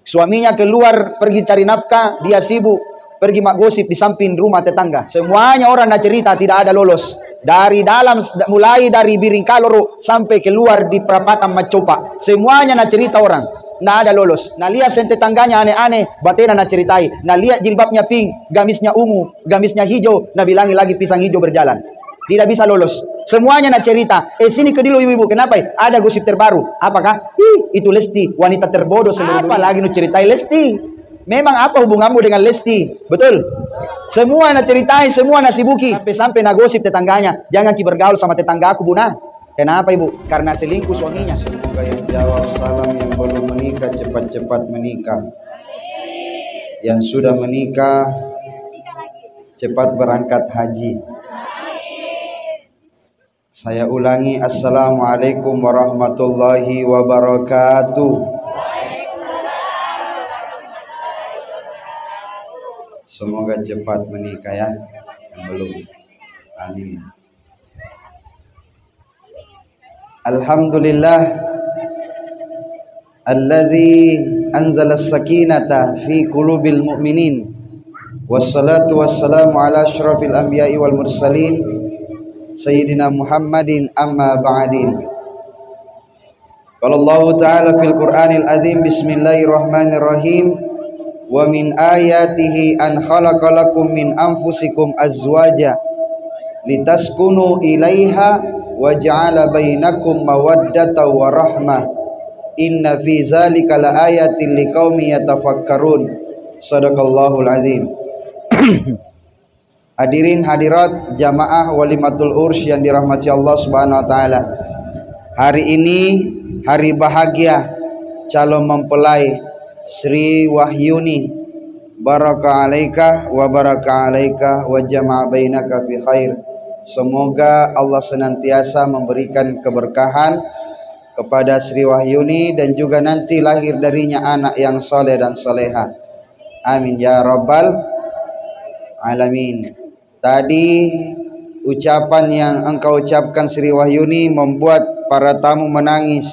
Suaminya keluar pergi cari nafkah, dia sibuk pergi mak gosip di samping rumah tetangga. Semuanya orang nak cerita, tidak ada lolos. Dari dalam, mulai dari Biring Kaloro sampai keluar di perapatan Macopa, semuanya nak cerita orang, nggak ada lolos. Nah lihat tetangganya aneh-aneh, batena nak ceritai. Nah lihat jilbabnya pink, gamisnya ungu, gamisnya hijau, nah bilangi lagi pisang hijau berjalan. Tidak bisa lolos. Semuanya nak cerita. Sini ke dulu ibu-ibu, kenapa? Ada gosip terbaru. Apakah? Itu Lesti, wanita terbodoh seluruh dunia. Apa lagi nu ceritai Lesti? Memang apa hubunganmu dengan Lesti? Betul? Semua nak ceritain, semua nak sibuki. Sampai-sampai nak gosip tetangganya. Jangan ki bergaul sama tetangga aku, Buna. Kenapa ibu? Karena selingkuh suaminya. Semoga yang jawab salam yang belum menikah cepat-cepat menikah. Yang sudah menikah cepat berangkat haji. Saya ulangi, assalamualaikum warahmatullahi wabarakatuh. Semoga cepat menikah ya, yang belum. Amin. Alhamdulillah alladzi anzala as-sakinata fi qulubil mu'minin. Wassalatu wassalamu ala asyrafil anbiya'i wal mursalin Sayyidina Muhammadin amma ba'din. Qala Allah Ta'ala fil Qur'anil Azim, bismillahirrahmanirrahim. Wa min ayatihi an khalaqalakum min anfusikum azwaja litaskunu ilaiha wa ja'ala bainakum mawaddata wa rahmah. Inna fi zalika laayatin liqaumin yatafakkarun. Shadaqallahul azim. Hadirin hadirat jamaah walimatul urs yang dirahmati Allah Subhanahu wa taala. Hari ini hari bahagia calon mempelai Sri Wahyuni. Baraka alaika wa baraka alaika wa jama'a bainaka fi khair. Semoga Allah senantiasa memberikan keberkahan kepada Sri Wahyuni dan juga nanti lahir darinya anak yang soleh dan soleha. Amin ya rabbal alamin. Tadi ucapan yang engkau ucapkan Sri Wahyuni membuat para tamu menangis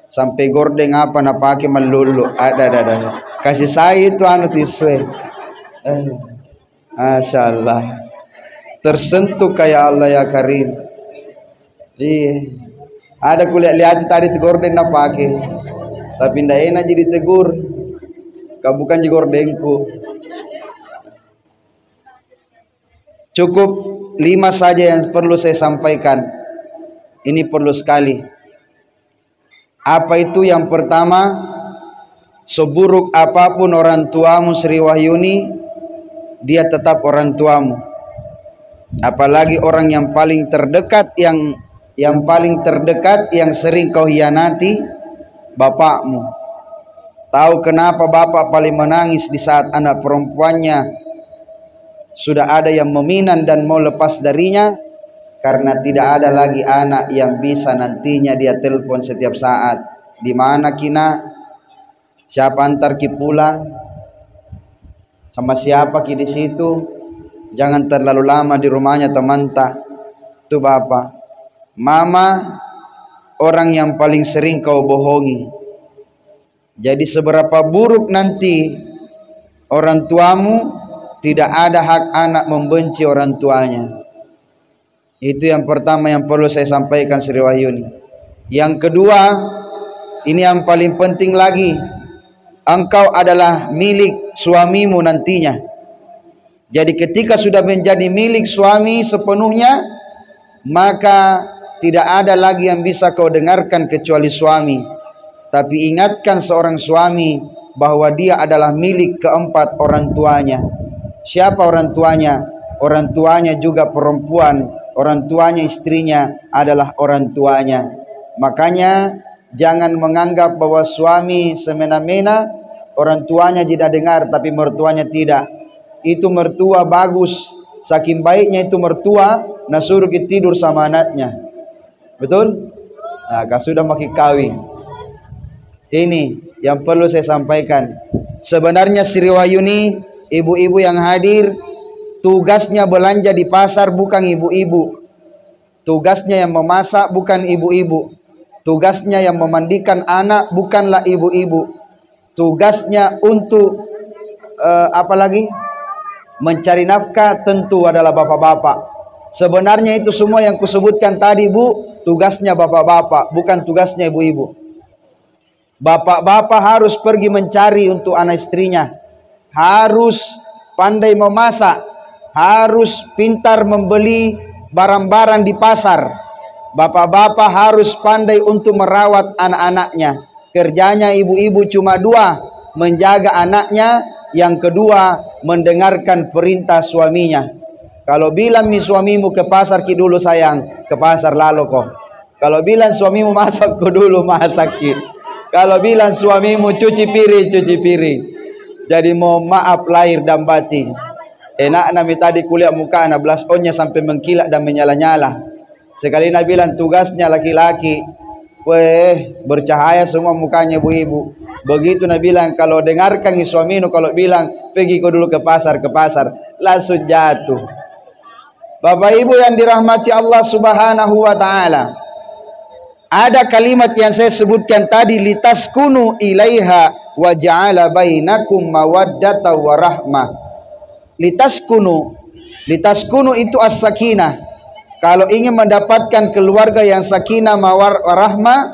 sampai gordeng apa nak pakai melulu. Ada. Kasih saya itu anu tiswe. Masyaallah. Tersentuh kayak Allah ya Karim. Ada kulihat lihat tadi gorden nak pakai. Tapi ndak enak jadi tegur. Kau bukan di gordengku. Cukup 5 saja yang perlu saya sampaikan. Ini perlu sekali. Apa itu? Yang pertama, seburuk apapun orang tuamu Sri Wahyuni, dia tetap orang tuamu. Apalagi orang yang paling terdekat, yang paling terdekat yang sering kau hianati, bapakmu. Tahu kenapa bapak paling menangis di saat anak perempuannya sudah ada yang meminang dan mau lepas darinya? Karena tidak ada lagi anak yang bisa nantinya dia telepon setiap saat. Di mana kina? Siapa antar ki pulang? Sama siapa ki di situ? Jangan terlalu lama di rumahnya teman tak. Itu bapak. Mama orang yang paling sering kau bohongi. Jadi seberapa buruk nanti orang tuamu, tidak ada hak anak membenci orang tuanya. Itu yang pertama yang perlu saya sampaikan Sri Wahyuni. Yang kedua, ini yang paling penting lagi. Engkau adalah milik suamimu nantinya. Jadi ketika sudah menjadi milik suami sepenuhnya, maka tidak ada lagi yang bisa kau dengarkan kecuali suami. Tapi ingatkan seorang suami bahwa dia adalah milik keempat orang tuanya. Siapa orang tuanya? Orang tuanya juga perempuan. Orang tuanya istrinya adalah orang tuanya. Makanya jangan menganggap bahwa suami semena-mena orang tuanya tidak dengar tapi mertuanya tidak. Itu mertua bagus, saking baiknya itu mertua, nah suruh kita tidur sama anaknya. Betul? Nah, kau sudah makin kawin. Ini yang perlu saya sampaikan. Sebenarnya Sri Wahyuni, ibu-ibu yang hadir, tugasnya belanja di pasar bukan ibu-ibu. Tugasnya yang memasak bukan ibu-ibu. Tugasnya yang memandikan anak bukanlah ibu-ibu. tugasnya untuk apalagi mencari nafkah tentu adalah bapak-bapak. Sebenarnya itu semua yang kusebutkan tadi Bu, tugasnya bapak-bapak, bukan tugasnya ibu-ibu. Bapak-bapak harus pergi mencari untuk anak istrinya, harus pandai memasak, harus pintar membeli barang-barang di pasar. Bapak-bapak harus pandai untuk merawat anak-anaknya. Kerjanya ibu-ibu cuma dua, menjaga anaknya, yang kedua mendengarkan perintah suaminya. Kalau bilang suamimu ke pasar ki dulu sayang, ke pasar lalu kok. Kalau bilang suamimu masak ku dulu masak ki. Kalau bilang suamimu cuci piring, cuci piring. Jadi mohon maaf lahir dan batin. Enak nami tadi kuliah muka anak belas onnya sampai mengkilat dan menyala-nyala. Sekali nak bilang tugasnya laki-laki, weh bercahaya semua mukanya ibu-ibu. Begitu nak bilang kalau dengarkan suaminu kalau bilang pergi kau dulu ke pasar langsung jatuh. Bapak Ibu yang dirahmati Allah Subhanahu wa taala. Ada kalimat yang saya sebutkan tadi, litaskunu ilaiha wa ja'ala bainakum mawaddata wa rahmah. Litaskunu itu as-sakinah. Kalau ingin mendapatkan keluarga yang sakinah warahmah,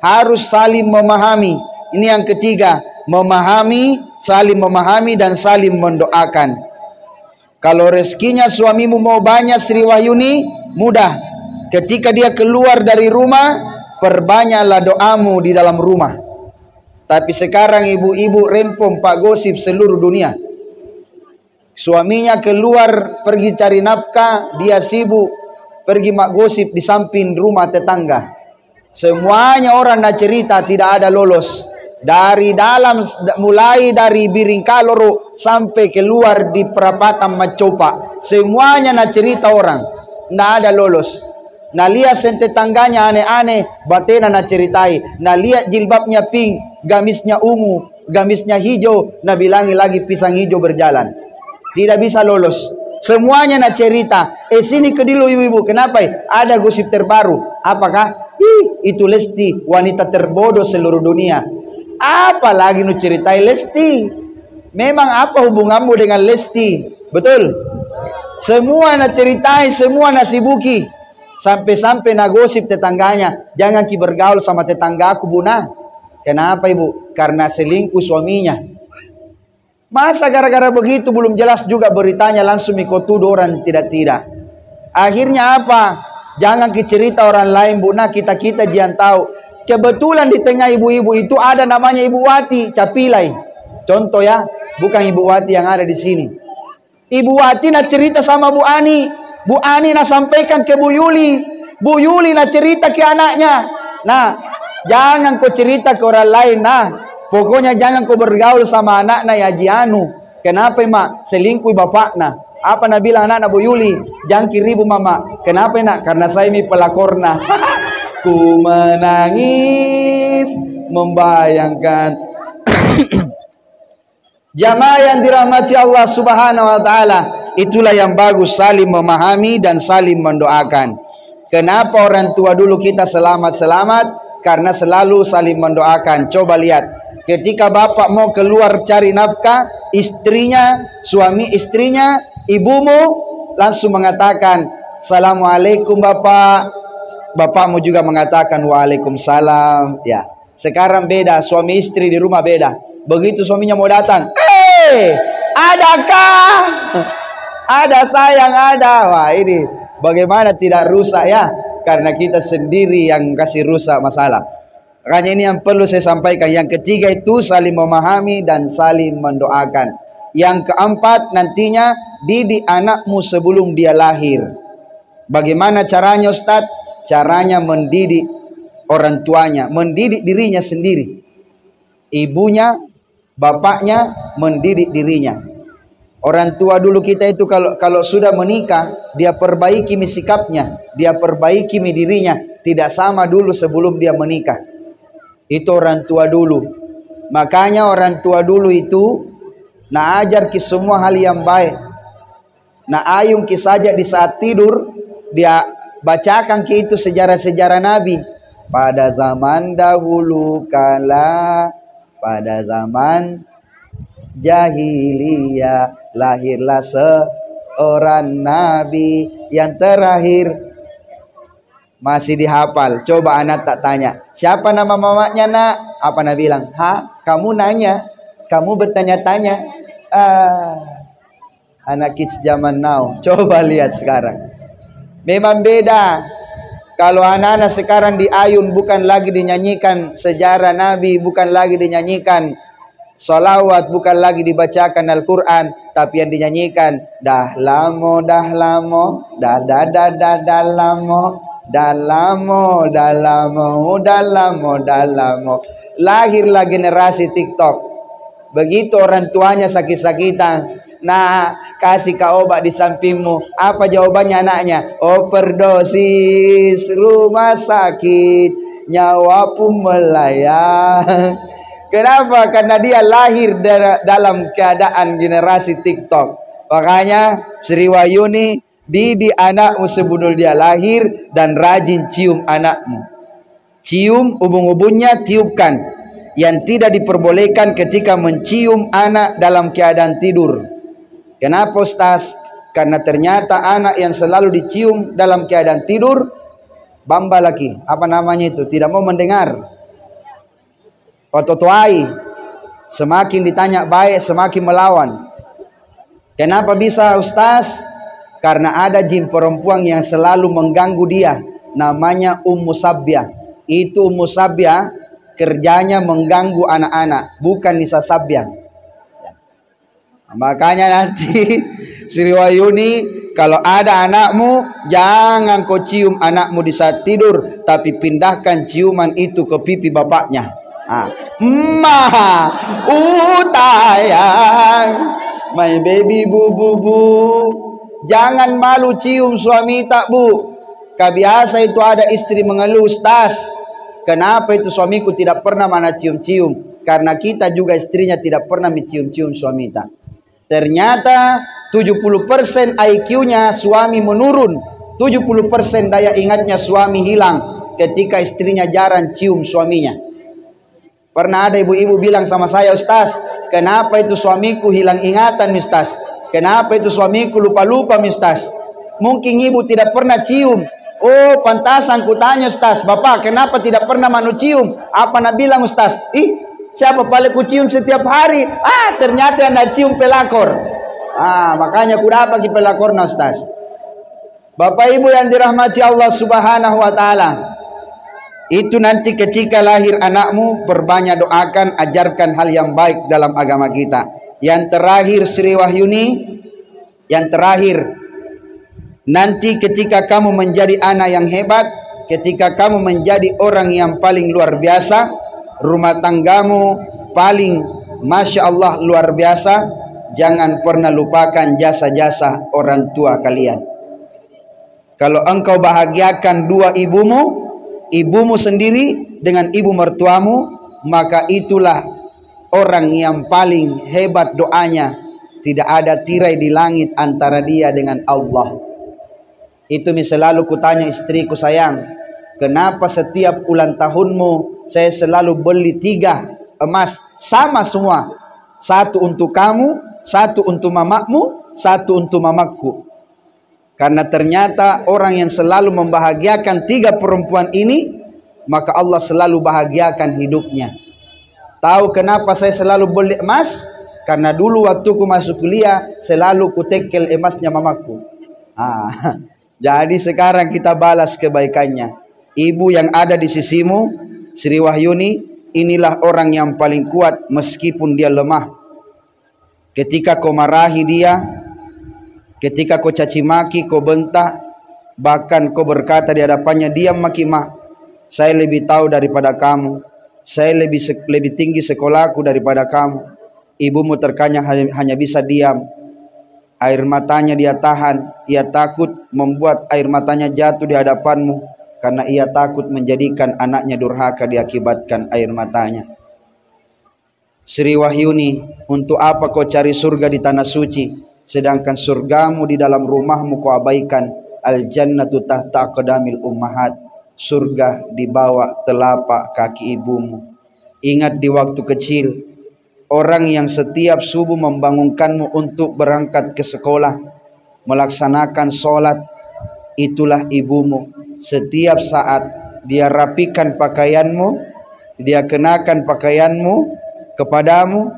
harus saling memahami. Ini yang ketiga, memahami, saling memahami dan saling mendoakan. Kalau rezekinya suamimu mau banyak Sri Wahyuni, mudah. Ketika dia keluar dari rumah, perbanyaklah doamu di dalam rumah. Tapi sekarang ibu-ibu rempong Pak Gosip seluruh dunia. Suaminya keluar pergi cari nafkah, dia sibuk pergi mak gosip di samping rumah tetangga. Semuanya orang nak cerita tidak ada lolos. Dari dalam, mulai dari Biringkaloro sampai keluar di perapatan Macopa, semuanya nak cerita orang, tidak ada lolos. Nah lihat tetangganya aneh-aneh, batena nak ceritai. Nah lihat jilbabnya pink, gamisnya ungu, gamisnya hijau, nah bilangi lagi pisang hijau berjalan. Tidak bisa lolos. Semuanya nak cerita. Sini ke dulu ibu-ibu, kenapa? Ada gosip terbaru. Apakah? Itu Lesti, wanita terbodoh seluruh dunia. Apalagi nu ceritai Lesti? Memang apa hubunganmu dengan Lesti? Betul? Semua nak ceritai, semua nak sibuki. Sampai-sampai nak gosip tetangganya, jangan ki bergaul sama tetangga aku Buna. Kenapa ibu? Karena selingkuh suaminya. Masa gara-gara begitu belum jelas juga beritanya langsung ikut tuduh orang tidak-tidak. Akhirnya apa? Jangan ki cerita orang lain Buna, kita jangan tahu. Kebetulan di tengah ibu-ibu itu ada namanya Ibu Wati Capilai. Contoh ya, bukan Ibu Wati yang ada di sini. Ibu Wati nak cerita sama Bu Ani. Bu Ani nak sampaikan ke Bu Yuli. Bu Yuli nak cerita ke anaknya. Nah, jangan kau cerita ke orang lain. Nah, pokoknya jangan kau bergaul sama anaknya ya Jianu. Kenapa mak? Selingkuh bapakna. Apa nak bilang anak Bu Yuli? Jangan kiribu mama. Kenapa nak? Karena saya mi pelakorna. Ku menangis membayangkan. Jamaah yang dirahmati Allah Subhanahu wa taala, itulah yang bagus, saling memahami dan saling mendoakan. Kenapa orang tua dulu kita selamat-selamat? Karena selalu saling mendoakan. Coba lihat, ketika bapak mau keluar cari nafkah, istrinya, suami istrinya, ibumu langsung mengatakan, "Assalamualaikum Bapak." Bapakmu juga mengatakan waalaikumsalam. Ya, sekarang beda, suami istri di rumah beda. Begitu suaminya mau datang, adakah? Ada sayang, ada. Wah ini bagaimana tidak rusak ya? Karena kita sendiri yang kasih rusak masalah. Makanya ini yang perlu saya sampaikan. Yang ketiga itu saling memahami dan saling mendoakan. Yang keempat nantinya didik anakmu sebelum dia lahir. Bagaimana caranya Ustadz? Caranya mendidik orang tuanya, mendidik dirinya sendiri. Ibunya, bapaknya mendidik dirinya. Orang tua dulu kita itu kalau sudah menikah, dia perbaiki sikapnya, dia perbaiki dirinya, tidak sama dulu sebelum dia menikah. Itu orang tua dulu. Makanya orang tua dulu itu nak ajar ki semua hal yang baik. Nak ayung ki saja di saat tidur, dia bacakan ki itu sejarah-sejarah Nabi. Pada zaman dahulu kala, pada zaman jahiliyah lahirlah seorang nabi yang terakhir. Masih dihafal. Coba anak tak tanya, siapa nama mamanya nak? Apa anak bilang? Kamu nanya, kamu bertanya-tanya. Anak kids zaman now. Coba lihat sekarang. Memang beda. Kalau anak-anak sekarang di ayun bukan lagi dinyanyikan sejarah Nabi, bukan lagi dinyanyikan salawat, bukan lagi dibacakan Al-Quran, tapi yang dinyanyikan dah lamo, dah lamo, dah lamo, dah lamo. Lahirlah generasi TikTok. Begitu orang tuanya sakit-sakitan, nah kasih kau obat di sampingmu. Apa jawabannya anaknya? Overdosis, rumah sakit, nyawa pun melayang. Kenapa? Karena dia lahir dalam keadaan generasi TikTok. Makanya Sri Wahyuni, didik anakmu sebelum dia lahir dan rajin cium anakmu. Cium ubun-ubunnya, tiupkan. Yang tidak diperbolehkan ketika mencium anak dalam keadaan tidur. Kenapa Ustaz? Karena ternyata anak yang selalu dicium dalam keadaan tidur, bamba lagi, apa namanya itu, tidak mau mendengar. Ototuai, semakin ditanya baik semakin melawan. Kenapa bisa Ustaz? Karena ada jin perempuan yang selalu mengganggu dia, namanya Ummu Sabyah. Itu Ummu Sabyah kerjanya mengganggu anak-anak, bukan Nisa Sabyah. Makanya nanti Sri Wahyuni, kalau ada anakmu, jangan kau cium anakmu di saat tidur, tapi pindahkan ciuman itu ke pipi bapaknya. Tayang, my baby bu. Jangan malu cium suami tak bu. Kebiasa itu ada istri mengeluh, Ustaz, kenapa itu suamiku tidak pernah mana cium-cium? Karena kita juga istrinya tidak pernah mencium-cium suami tak. Ternyata 70% IQ-nya suami menurun, 70% daya ingatnya suami hilang ketika istrinya jarang cium suaminya. Pernah ada ibu-ibu bilang sama saya, Ustaz, kenapa itu suamiku hilang ingatan, Ustaz? Kenapa itu suamiku lupa-lupa, Ustaz? Mungkin ibu tidak pernah cium. Oh, pantasan kutanya, Ustaz, Bapak kenapa tidak pernah cium? Apa nak bilang, Ustaz? Siapa paling ku cium setiap hari? Ternyata anda cium pelakor. Makanya ku dapat di pelakorna, Ustaz. Bapak Ibu yang dirahmati Allah Subhanahu wa taala, itu nanti ketika lahir anakmu, berbanyak doakan, ajarkan hal yang baik dalam agama kita. Yang terakhir Sri Wahyuni, yang terakhir, nanti ketika kamu menjadi anak yang hebat, ketika kamu menjadi orang yang paling luar biasa, rumah tanggamu paling Masya Allah luar biasa, jangan pernah lupakan jasa-jasa orang tua kalian. Kalau engkau bahagiakan dua ibumu sendiri dengan ibu mertuamu, maka itulah orang yang paling hebat doanya. Tidak ada tirai di langit antara dia dengan Allah. Itu selalu kutanya istriku, sayang, kenapa setiap ulang tahunmu saya selalu beli 3 emas sama semua, 1 untuk kamu, 1 untuk mamamu, 1 untuk mamaku. Karena ternyata orang yang selalu membahagiakan 3 perempuan ini, maka Allah selalu bahagiakan hidupnya. Tahu kenapa saya selalu beli emas? Karena dulu waktu ku masuk kuliah selalu ku tekel emasnya mamaku. Jadi sekarang kita balas kebaikannya. Ibu yang ada di sisimu, Sri Wahyuni, inilah orang yang paling kuat meskipun dia lemah. Ketika kau marahi dia, ketika kau caci maki, kau bentak, bahkan kau berkata di hadapannya, diam maki mak, saya lebih tahu daripada kamu, saya lebih tinggi sekolahku daripada kamu. Ibumu terkanyang hanya bisa diam. Air matanya dia tahan. Ia takut membuat air matanya jatuh di hadapanmu, karena ia takut menjadikan anaknya durhaka diakibatkan air matanya. Sri Wahyuni, untuk apa kau cari surga di tanah suci, sedangkan surgamu di dalam rumahmu kau abaikan? Al-jannatu tahta aqdamil ummahat. Surga di bawah telapak kaki ibumu. Ingat di waktu kecil, orang yang setiap subuh membangunkanmu untuk berangkat ke sekolah, melaksanakan sholat, itulah ibumu. Setiap saat dia rapikan pakaianmu, dia kenakan pakaianmu kepadamu.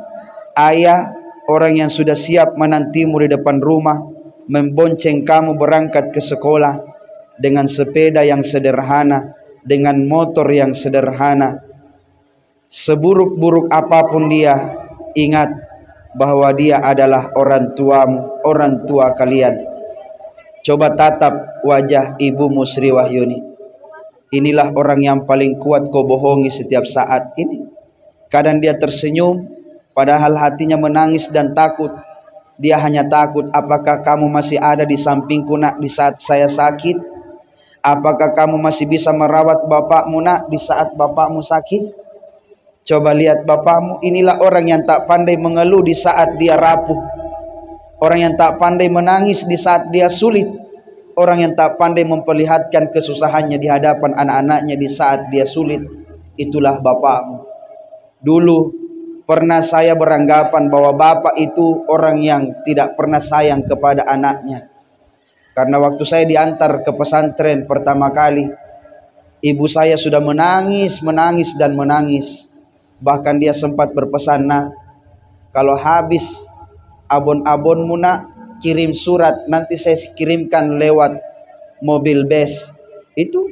Ayah, orang yang sudah siap menantimu di depan rumah, membonceng kamu berangkat ke sekolah dengan sepeda yang sederhana, dengan motor yang sederhana. Seburuk-buruk apapun dia, ingat bahwa dia adalah orang tuamu, orang tua kalian. Coba tatap wajah ibumu Sri Wahyuni. Inilah orang yang paling kuat kau bohongi setiap saat ini. Kadang dia tersenyum, padahal hatinya menangis dan takut. Dia hanya takut, apakah kamu masih ada di sampingku nak di saat saya sakit? Apakah kamu masih bisa merawat bapakmu nak di saat bapakmu sakit? Coba lihat bapakmu, inilah orang yang tak pandai mengeluh di saat dia rapuh. Orang yang tak pandai menangis di saat dia sulit. Orang yang tak pandai memperlihatkan kesusahannya di hadapan anak-anaknya di saat dia sulit. Itulah bapakmu. Dulu pernah saya beranggapan bahwa bapak itu orang yang tidak pernah sayang kepada anaknya. Karena waktu saya diantar ke pesantren pertama kali, ibu saya sudah menangis dan menangis. Bahkan dia sempat berpesan, nak, kalau habis abon-abonmu nak, kirim surat, nanti saya kirimkan lewat mobil bus. Itu.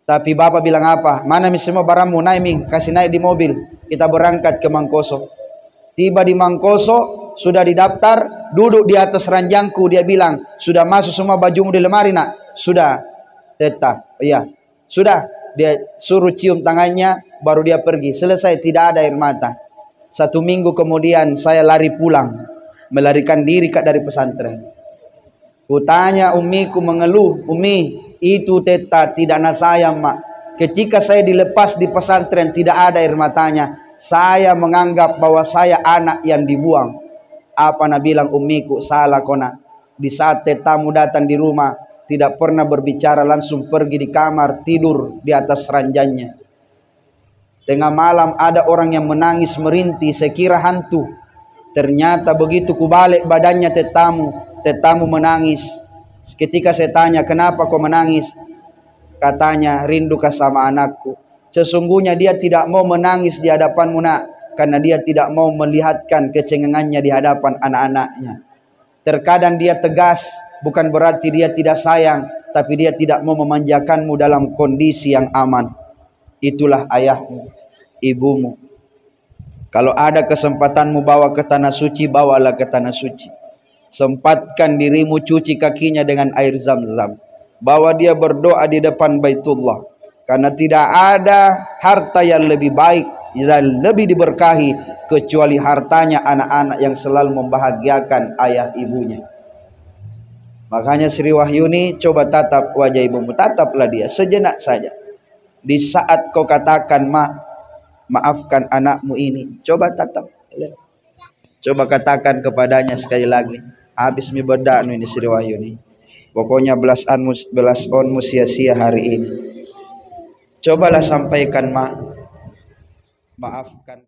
Tapi bapak bilang apa? Mana semua barangmu, naik Ming, kasih naik di mobil, kita berangkat ke Mangkoso. Tiba di Mangkoso, sudah didaftar, duduk di atas ranjangku, dia bilang, sudah masuk semua bajumu di lemari nak? Sudah. Teta, iya. Sudah. Dia suruh cium tangannya, baru dia pergi. Selesai, tidak ada air mata. 1 minggu kemudian saya lari pulang, melarikan diri dari pesantren. Kutanya ummiku mengeluh, Umi, itu teta tidak nak sayang mak. Ketika saya dilepas di pesantren tidak ada air matanya. Saya menganggap bahwa saya anak yang dibuang. Apa nak bilang ummiku, salah kona. Di saat tetamu datang di rumah, tidak pernah berbicara, langsung pergi di kamar, tidur di atas ranjangnya. Tengah malam ada orang yang menangis merintih, saya kira hantu. Ternyata begitu kubalik badannya tetamu menangis. Ketika saya tanya, kenapa kau menangis? Katanya, rindukah sama anakku? Sesungguhnya dia tidak mau menangis di hadapanmu nak, karena dia tidak mau melihatkan kecengengannya di hadapan anak-anaknya. Terkadang dia tegas, bukan berarti dia tidak sayang, tapi dia tidak mau memanjakanmu dalam kondisi yang aman. Itulah ayahmu, ibumu. Kalau ada kesempatanmu bawa ke tanah suci, bawalah ke tanah suci. Sempatkan dirimu cuci kakinya dengan air zam-zam. Bawa dia berdoa di depan Baitullah. Karena tidak ada harta yang lebih baik dan lebih diberkahi kecuali hartanya anak-anak yang selalu membahagiakan ayah ibunya. Makanya Sri Wahyuni, coba tatap wajah ibumu, tataplah dia sejenak saja. Di saat kau katakan, maafkan anakmu ini, coba tatap. Coba katakan kepadanya sekali lagi. Habis mi bedaknu ini Sri Wahyuni. Pokoknya belas onmu sia-sia hari ini. Cobalah sampaikan, maafkan.